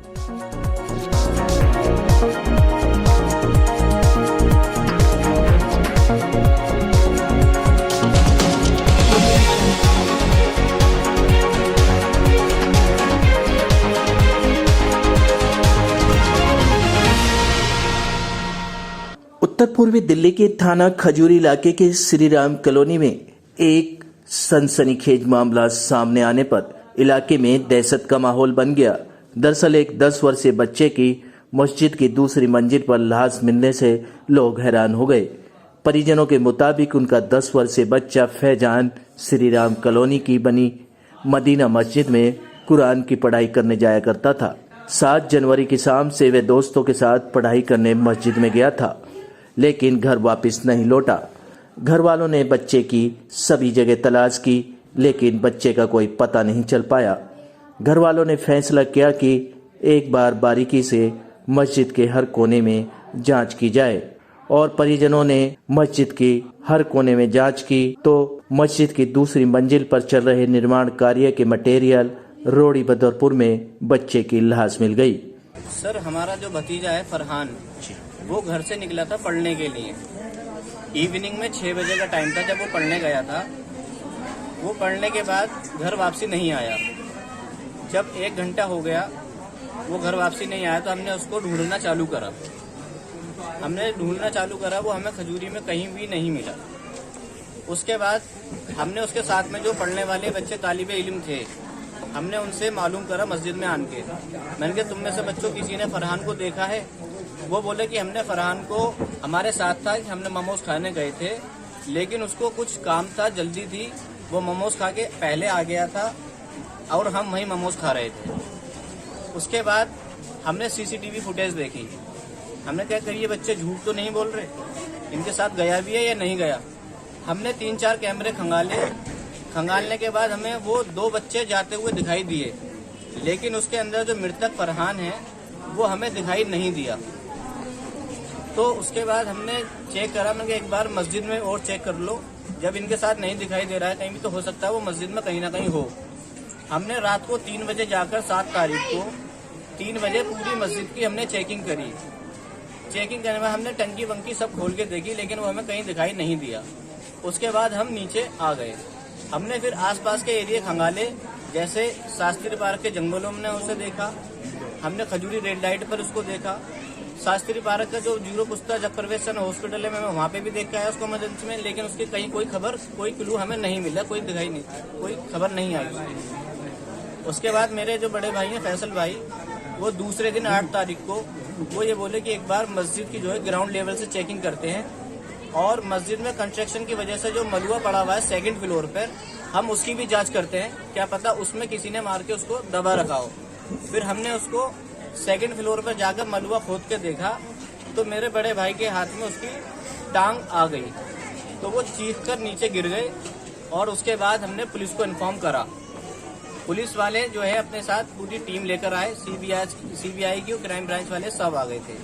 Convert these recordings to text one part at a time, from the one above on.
उत्तर पूर्वी दिल्ली के थाना खजूरी इलाके के श्री राम कॉलोनी में एक सनसनीखेज मामला सामने आने पर इलाके में दहशत का माहौल बन गया। दरअसल एक 10 वर्षीय बच्चे की मस्जिद की दूसरी मंजिल पर लाश मिलने से लोग हैरान हो गए। परिजनों के मुताबिक उनका 10 वर्षीय बच्चा फैजान श्री राम कॉलोनी की बनी मदीना मस्जिद में कुरान की पढ़ाई करने जाया करता था। 7 जनवरी की शाम से वह दोस्तों के साथ पढ़ाई करने मस्जिद में गया था, लेकिन घर वापस नहीं लौटा। घर वालों ने बच्चे की सभी जगह तलाश की, लेकिन बच्चे का कोई पता नहीं चल पाया। घर वालों ने फैसला किया कि एक बार बारीकी से मस्जिद के हर कोने में जांच की जाए, और परिजनों ने मस्जिद की हर कोने में जांच की तो मस्जिद की दूसरी मंजिल पर चल रहे निर्माण कार्य के मटेरियल रोड़ी बदरपुर में बच्चे की लाश मिल गई। सर, हमारा जो भतीजा है फरहान, वो घर से निकला था पढ़ने के लिए। इवनिंग में 6 बजे का टाइम था जब वो पढ़ने गया था। वो पढ़ने के बाद घर वापसी नहीं आया। जब 1 घंटा हो गया वो घर वापसी नहीं आया तो हमने उसको ढूंढना चालू करा। वो हमें खजूरी में कहीं भी नहीं मिला। उसके बाद हमने उसके साथ में जो पढ़ने वाले बच्चे तालिबे इल्म थे, हमने उनसे मालूम करा मस्जिद में आके। मैंने कहा तुम में से बच्चों किसी ने फरहान को देखा है? वो बोले कि हमने फरहान को, हमारे साथ था कि हमने मोमोज खाने गए थे, लेकिन उसको कुछ काम था, जल्दी थी, वो मोमोज खा के पहले आ गया था और हम वहीं मोमोज खा रहे थे। उसके बाद हमने सीसीटीवी फुटेज देखी। हमने क्या करी, ये बच्चे झूठ तो नहीं बोल रहे, इनके साथ गया भी है या नहीं गया। हमने 3-4 कैमरे खंगालने के बाद हमें वो 2 बच्चे जाते हुए दिखाई दिए, लेकिन उसके अंदर जो मृतक फरहान है वो हमें दिखाई नहीं दिया। तो उसके बाद हमने चेक करा, मैंने एक बार मस्जिद में और चेक कर लो, जब इनके साथ नहीं दिखाई दे रहा है कहीं भी तो हो सकता है वो मस्जिद में कहीं ना कहीं हो। हमने रात को 3 बजे जाकर 7 तारीख को 3 बजे पूरी मस्जिद की हमने चेकिंग करी। चेकिंग करने में हमने टंकी वंकी सब खोल के देखी, लेकिन वो हमें कहीं दिखाई नहीं दिया। उसके बाद हम नीचे आ गए। हमने फिर आसपास के एरिया खंगाले, जैसे शास्त्री पार्क के जंगलों में उसे देखा, हमने खजूरी रेड लाइट पर उसको देखा, शास्त्री पार्क का जो जीरो पुस्ता जफरवेशन हॉस्पिटल है, मैं वहाँ पे भी देखा है उसको इमरजेंसी में, लेकिन उसकी कहीं कोई खबर, कोई क्लू हमें नहीं मिला, कोई दिखाई नहीं, कोई खबर नहीं आई। उसके बाद मेरे जो बड़े भाई हैं फैसल भाई, वो दूसरे दिन 8 तारीख को वो ये बोले कि एक बार मस्जिद की जो है ग्राउंड लेवल से चेकिंग करते हैं, और मस्जिद में कंस्ट्रक्शन की वजह से जो मलुआ पड़ा हुआ है 2nd फ्लोर पर, हम उसकी भी जांच करते हैं, क्या पता उसमें किसी ने मार के उसको दबा रखा हो। फिर हमने उसको 2nd फ्लोर पर जाकर मलुआ खोद के देखा तो मेरे बड़े भाई के हाथ में उसकी टांग आ गई, तो वो चीख कर नीचे गिर गए। और उसके बाद हमने पुलिस को इन्फॉर्म करा। पुलिस वाले जो है अपने साथ पूरी टीम लेकर आए, सीबीआई की और क्राइम ब्रांच वाले सब आ गए थे।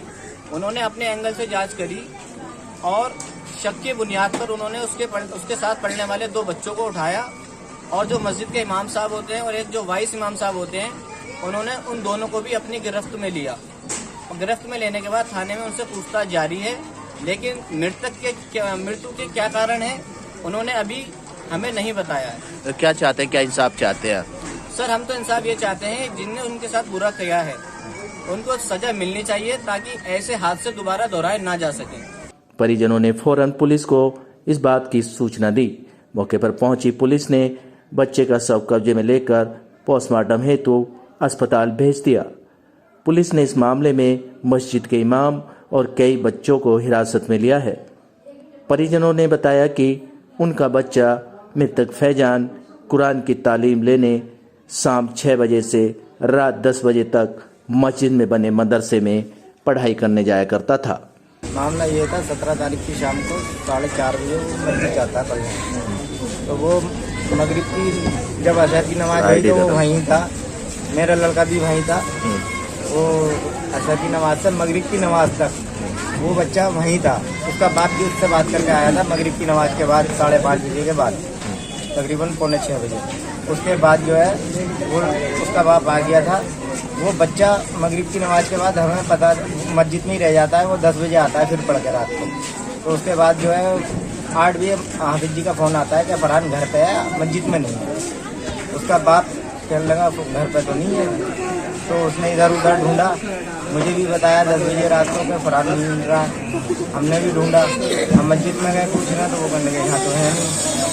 उन्होंने अपने एंगल से जांच करी और शक की बुनियाद पर उन्होंने उसके साथ पढ़ने वाले 2 बच्चों को उठाया, और जो मस्जिद के इमाम साहब होते हैं और एक जो वाइस इमाम साहब होते हैं, उन्होंने उन दोनों को भी अपनी गिरफ्त में लिया। और गिरफ्त में लेने के बाद थाने में उनसे पूछताछ जारी है, लेकिन मृत्यु के क्या कारण है उन्होंने अभी हमें नहीं बताया है। तो क्या चाहते हैं, क्या इंसाफ चाहते हैं? सर, हम तो इंसाफ ये चाहते हैं, जिनने उनके साथ बुरा किया है उनको सजा मिलनी चाहिए, ताकि ऐसे हादसे दोबारा दोहराए ना जा सके। परिजनों ने फौरन पुलिस को इस बात की सूचना दी। मौके पर पहुंची पुलिस ने बच्चे का शव कब्जे में लेकर पोस्टमार्टम हेतु अस्पताल भेज दिया। पुलिस ने इस मामले में मस्जिद के इमाम और कई बच्चों को हिरासत में लिया है। परिजनों ने बताया कि उनका बच्चा मृतक फैजान कुरान की तालीम लेने शाम 6 बजे से रात 10 बजे तक मस्जिद में बने मदरसे में पढ़ाई करने जाया करता था। मामला ये था, 17 तारीख की शाम को 4:30 बजे वो मस्जिद जाता पढ़ने। तो वो मगरिब की जब असर की नमाज हुई तो वो वहीं था, मेरा लड़का भी वहीं था। वो असर की नमाज से मगरिब की नमाज तक वो बच्चा वहीं था। उसका बाप भी उससे बात करके आया था मगरिब की नमाज के बाद 5:30 बजे के बाद, तकरीबन 5:45 बजे। उसके बाद जो है वो उसका बाप आ गया था वो बच्चा मगरिब की नमाज के बाद हमें पता मस्जिद में ही रह जाता है, वो 10 बजे आता है फिर पढ़ के रात को। तो उसके बाद जो है 8 बजे हाफिज जी का फ़ोन आता है कि फरहान घर पे है, मस्जिद में नहीं है। उसका बाप कहने लगा घर पे तो नहीं है। तो उसने इधर उधर ढूंढा, मुझे भी बताया 10 बजे रात को कि फरहान नहीं मिल रहा। हमने भी ढूंढा, हम मस्जिद में गए पूछना तो वो कहने लगे यहाँ तो है नहीं।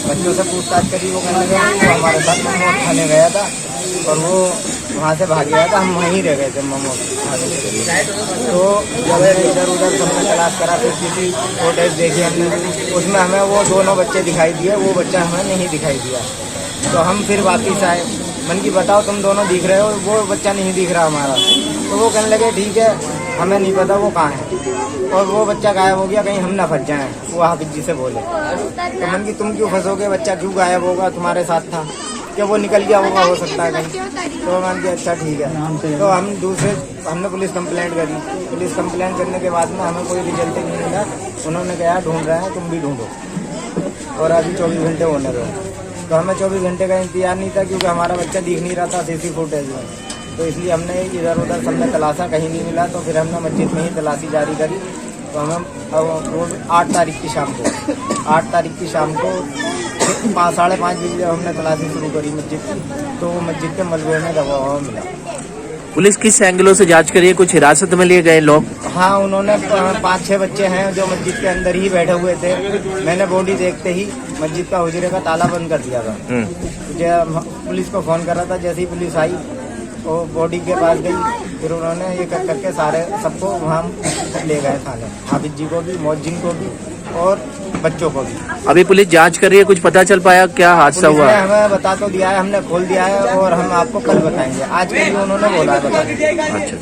बच्चों से पूछताछ करी, वो कहने लगे वो हमारे साथ मोमोज खाने गया था और वो वहाँ से भाग गया था, हम वहीं रह गए थे मोमोज खाने के लिए। तो जब इधर उधर सबने तलाश करा, फिर किसी फुटेज देखी हमने, उसमें हमें वो दोनों बच्चे दिखाई दिए, वो बच्चा हमें नहीं दिखाई दिया। तो हम फिर वापस आए, मन की बताओ तुम दोनों दिख रहे हो, वो बच्चा नहीं दिख रहा हमारा। तो वो कहने लगे ठीक है, हमें नहीं पता वो कहाँ है और वो बच्चा गायब हो गया, कहीं हम ना फंस जाएं। वो हाफिज जी से बोले तो मन की तुम क्यों फंसोगे, बच्चा क्यों गायब होगा, तुम्हारे साथ था क्या, वो निकल गया होगा, हो सकता है कहीं। तो मन की अच्छा ठीक है। तो हमने पुलिस कंप्लेंट करी। पुलिस कंप्लेंट करने के बाद में हमें कोई रिजल्ट नहीं मिला। उन्होंने कहा ढूंढ रहे हैं, तुम भी ढूंढो और अभी 24 घंटे होने दो। तो हमें 24 घंटे का इंतजार नहीं था, क्योंकि हमारा बच्चा दिख नहीं रहा था सीसी फुटेज में। तो इसलिए हमने इधर उधर सबने तलाशा, कहीं नहीं मिला। तो फिर हमने मस्जिद में ही तलाशी जारी करी। तो हम वो 8 तारीख की शाम को 5 साढ़े 5 बजे हमने तलाशी शुरू करी मस्जिद की। तो वो मस्जिद के मलबे में दबा हुआ मिला। पुलिस किस एंगलों से जांच करी है? कुछ हिरासत में लिए गए लोग? हाँ, उन्होंने 5-6 बच्चे हैं जो मस्जिद के अंदर ही बैठे हुए थे। मैंने बॉडी देखते ही मस्जिद का हुजरे का ताला बंद कर दिया था। पुलिस को फोन करा था, जैसे ही पुलिस आई वो बॉडी के पास गई। फिर उन्होंने ये करके सारे सबको वहाँ ले गए थाने, हाफिज जी को भी, मौजिन को भी और बच्चों को भी। अभी पुलिस जांच कर रही है, कुछ पता चल पाया क्या हादसा पुलिस हुआ? ने हमें बता तो दिया है, हमने खोल दिया है और हम आपको कल बताएंगे। आज के लिए उन्होंने बोला है बताएंगे। अच्छा।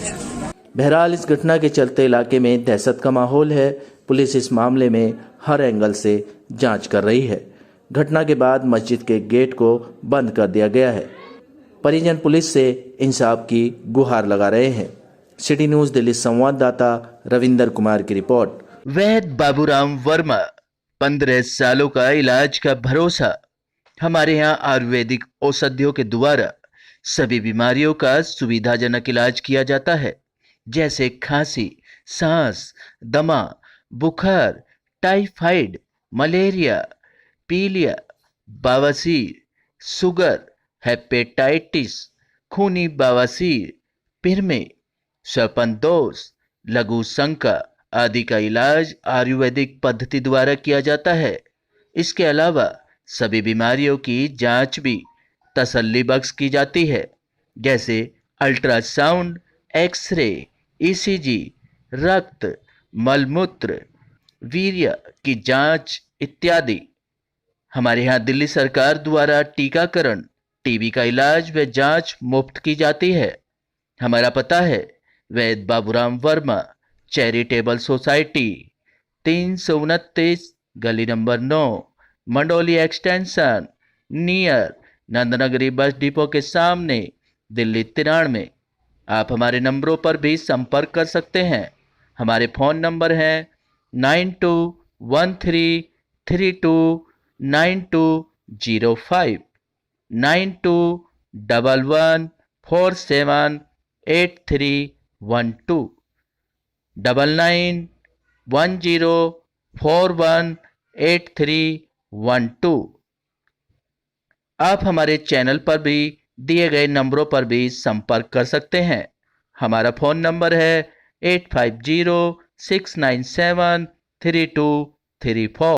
बहरहाल इस घटना के चलते इलाके में दहशत का माहौल है। पुलिस इस मामले में हर एंगल से जांच कर रही है। घटना के बाद मस्जिद के गेट को बंद कर दिया गया है। परिजन पुलिस से इंसाफ की गुहार लगा रहे हैं। सिटी न्यूज़ दिल्ली संवाददाता रविंदर कुमार की रिपोर्ट। वैद्य बाबूराम वर्मा, 15 सालों का इलाज का भरोसा। हमारे यहाँ आयुर्वेदिक औषधियों के द्वारा सभी बीमारियों का सुविधाजनक इलाज किया जाता है, जैसे खांसी, सांस, दमा, बुखार, टाइफाइड, मलेरिया, पीलिया, बवासीर, शुगर, हेपेटाइटिस, खूनी बवासीर, पिरमे, श्वपनदोष, लघु शंका आदि का इलाज आयुर्वेदिक पद्धति द्वारा किया जाता है। इसके अलावा सभी बीमारियों की जांच भी तसल्ली बख्श की जाती है, जैसे अल्ट्रासाउंड, एक्सरे, ईसीजी, रक्त, मलमूत्र, वीर्य की जांच इत्यादि। हमारे यहाँ दिल्ली सरकार द्वारा टीकाकरण, टीबी का इलाज व जांच मुफ्त की जाती है। हमारा पता है वैद्य बाबूराम वर्मा, चैरिटेबल सोसाइटी, 329 गली number 9, Mandoli extension, near Nand Nagri bus depot के सामने, दिल्ली 93। आप हमारे नंबरों पर भी संपर्क कर सकते हैं। हमारे फ़ोन नंबर हैं 9213329205, 9211478312, 9910418312। आप हमारे चैनल पर भी दिए गए नंबरों पर भी संपर्क कर सकते हैं। हमारा फ़ोन नंबर है 8506973234।